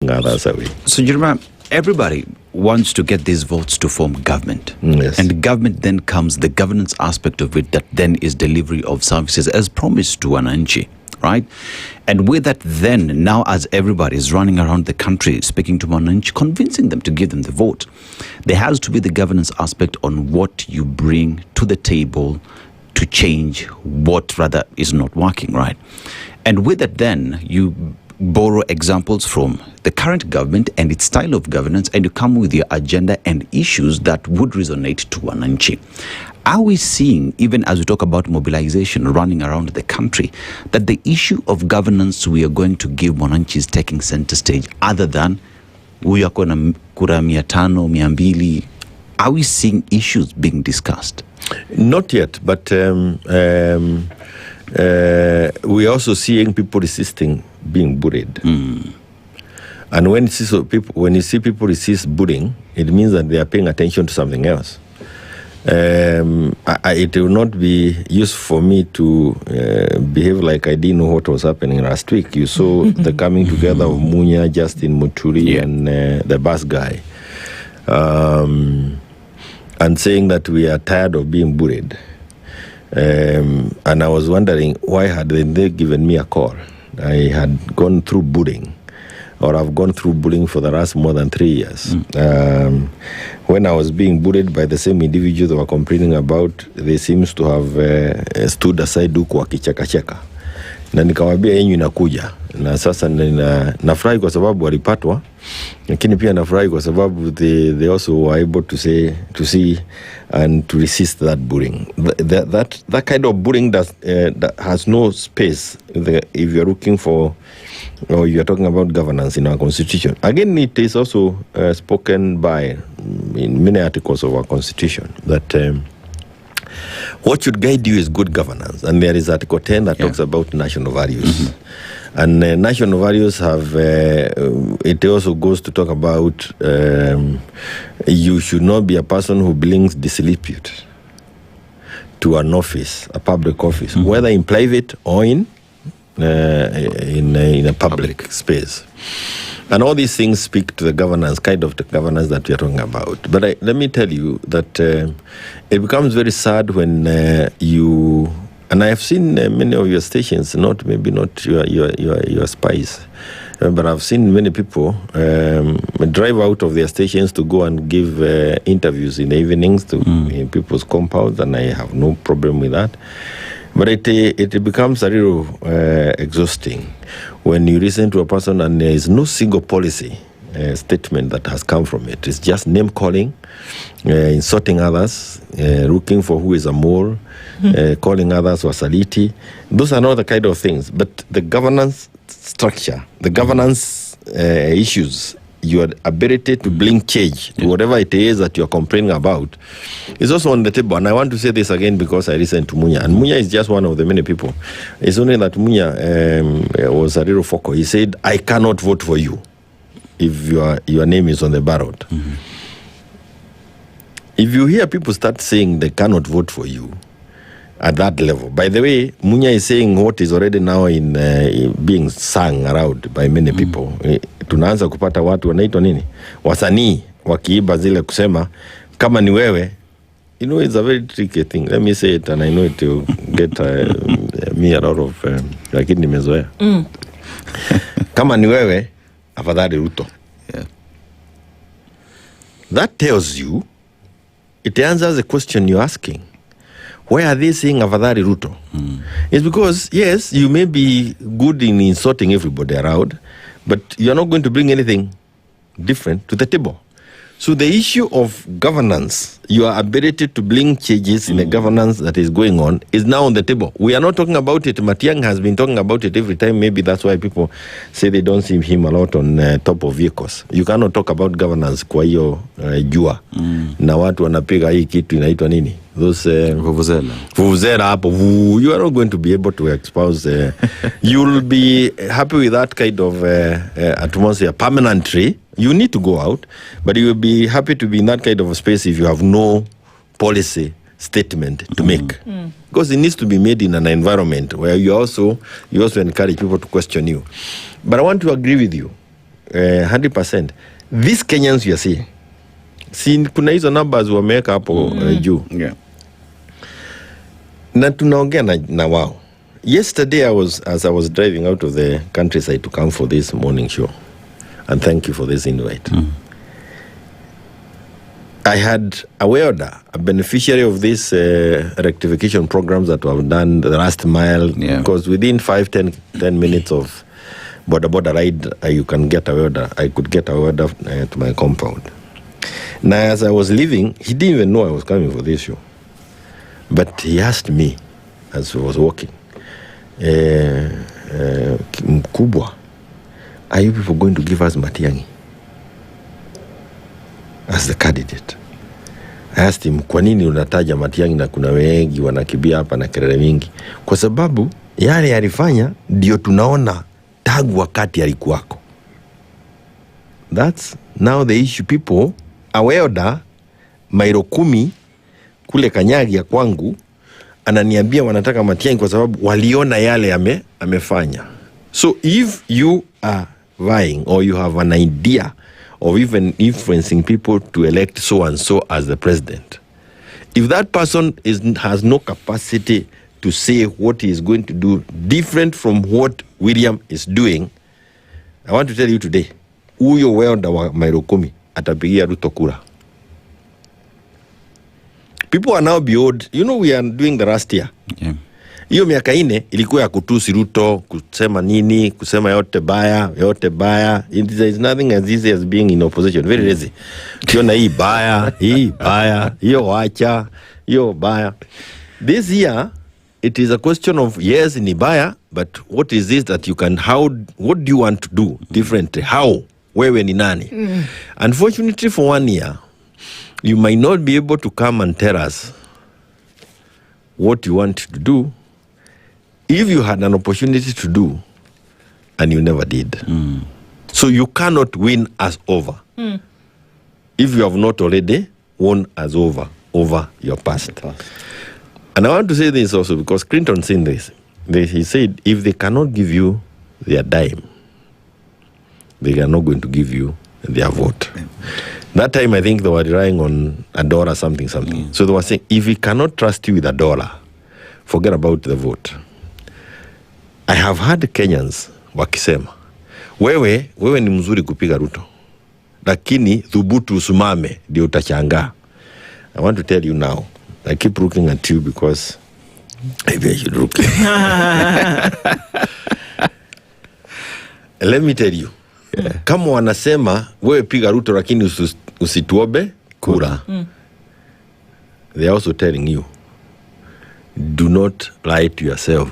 others away. So, Jeremiah, everybody wants to get these votes to form government. Yes. And government then comes the governance aspect of it, that then is delivery of services as promised to wananchi, right? And with that then, now as everybody is running around the country speaking to wananchi, convincing them to give them the vote, there has to be the governance aspect on what you bring to the table to change what rather is not working, right? And with that then, you borrow examples from the current government and its style of governance, and you come with your agenda and issues that would resonate to wananchi. Are we seeing, even as we talk about mobilization running around the country, that the issue of governance we are going to give wananchi is taking center stage, other than we are going to kura 500, 200? Are we seeing issues being discussed? Not yet, but we are also seeing people resisting being bullied. And when you see people resist bullying, it means that they are paying attention to something else. It will not be useful for me to behave like I didn't know what was happening last week. You saw the coming together of Munya, Justin Muturi, and the bus guy, and saying that we are tired of being bullied. And I was wondering, why had they given me a call? I had gone through bullying, or I've gone through bullying for the last more than 3 years. When I was being bullied by the same individuals they were complaining about, they seems to have stood aside huku wakichekacheka. Na nikawaambia yenyu inakuja. Na sasa nafurahi kwa sababu walipatwa, lakini pia nafurahi kwa sababu they also were able to see and to resist that bullying. That kind of bullying that has no space if you're looking for, or you're talking about governance in our constitution. Again, it is also spoken by in many articles of our constitution that what should guide you is good governance. And there is Article 10 that talks about national values. And national values have, it also goes to talk about you should not be a person who brings disrepute to an office, a public office, whether in private or in a public space. And all these things speak to the governance, kind of the governance that we are talking about. But let me tell you that it becomes very sad when you, and I have seen many of your stations, maybe not your spies, but I've seen many people drive out of their stations to go and give interviews in the evenings to in people's compounds, and I have no problem with that. But it becomes a little exhausting when you listen to a person and there is no single policy statement that has come from it. It's just name calling, insulting others, looking for who is a mole, calling others wasaliti. Those are not the kind of things. But the governance structure, the governance issues, your ability to bring change to whatever it is that you're complaining about is also on the table. And I want to say this again because I listened to Munya. And Munya is just one of the many people. It's only that Munya was a little focal. He said, I cannot vote for you if your name is on the ballot. If you hear people start saying they cannot vote for you at that level, by the way, Munya is saying what is already now in being sung around by many people. Tunaanza kupata watu wanaitwa nini? Wasanii wakiiba zile kusema kama ni wewe. You know, it's a very tricky thing. Let me say it, and I know it will get me a lot of lakini nimezoea. Kama ni wewe, afadhali Ruto. That tells you, it answers the question you're asking. Why are they saying afadhali Ruto? It's because, yes, you may be good in insulting everybody around, but you're not going to bring anything different to the table. So the issue of governance, your ability to bring changes in the governance that is going on, is now on the table. We are not talking about it. Matiang has been talking about it every time. Maybe that's why people say they don't see him a lot on top of vehicles. You cannot talk about governance kwa hiyo jua. Na watu wanapiga hii kitu inaitwa nini? Those vuvuzela hapo. You are not going to be able to expose. You'll be happy with that kind of atmosphere permanently. You need to go out, but you will be happy to be in that kind of a space if you have no policy statement to make. Because it needs to be made in an environment where you also encourage people to question you. But I want to agree with you. 100%. These Kenyans you see, kuna hizo numbers wameweka hapo juu. Yeah. Na tunaongea na wao. Yesterday as I was driving out of the countryside to come for this morning show, and thank you for this invite. I had a welder, a beneficiary of these rectification programs that we have done, the last mile, because within 5-10 minutes of border ride, you can get a welder. I could get a welder to my compound. Now, as I was leaving, he didn't even know I was coming for this show. But he asked me, as he was walking, Mkubwa, are you people going to give us Matiang'i as the candidate? I asked him, kwa nini unataja Matiang'i na kuna wengi wanakibia hapa na kelele mingi? Kwa sababu yale yalifanya ndio tunaona tangu wakati alikuwako. That's now the issue. People awelda mailo 10 kule Kanyagi ya kwangu ananiambia wanataka Matiang'i kwa sababu waliona yale amefanya. So if you are vying or you have an idea of even influencing people to elect so and so as the president, if that person has no capacity to say what he is going to do different from what William is doing, I want to tell you today, huyo welda wa mailo 10 atapigia Ruto kura. People are now beyond, we are doing the last year. Yeah. Hiyo miaka 4 ilikuwa ya kutusi Ruto, kusema nini, kusema yote baya. There is nothing as easy as being in opposition. Very easy. Kiona hii baya, hiyo wacha, hiyo baya. This year, it is a question of, yes, ni baya, but what is this that you can, what do you want to do differently? How? Wewe ni nani? Unfortunately, for 1 year, you might not be able to come and tell us what you want to do if you had an opportunity to do and you never did. So you cannot win us over if you have not already won us over your past. And I want to say this also because Clinton said this. He said, if they cannot give you their dime, they are not going to give you their vote. That time, I think they were relying on $1 something. So they were saying, if we cannot trust you with $1, forget about the vote. I have heard Kenyans wakisema, wewe ni mzuri kupiga Ruto, lakini thubutu usimame ndio utachangaa. I want to tell you now, I keep looking at you because maybe I should look. Let me tell you, kama wanasema wewe piga Ruto lakini usituobe kura, they are also telling you, do not lie to yourself.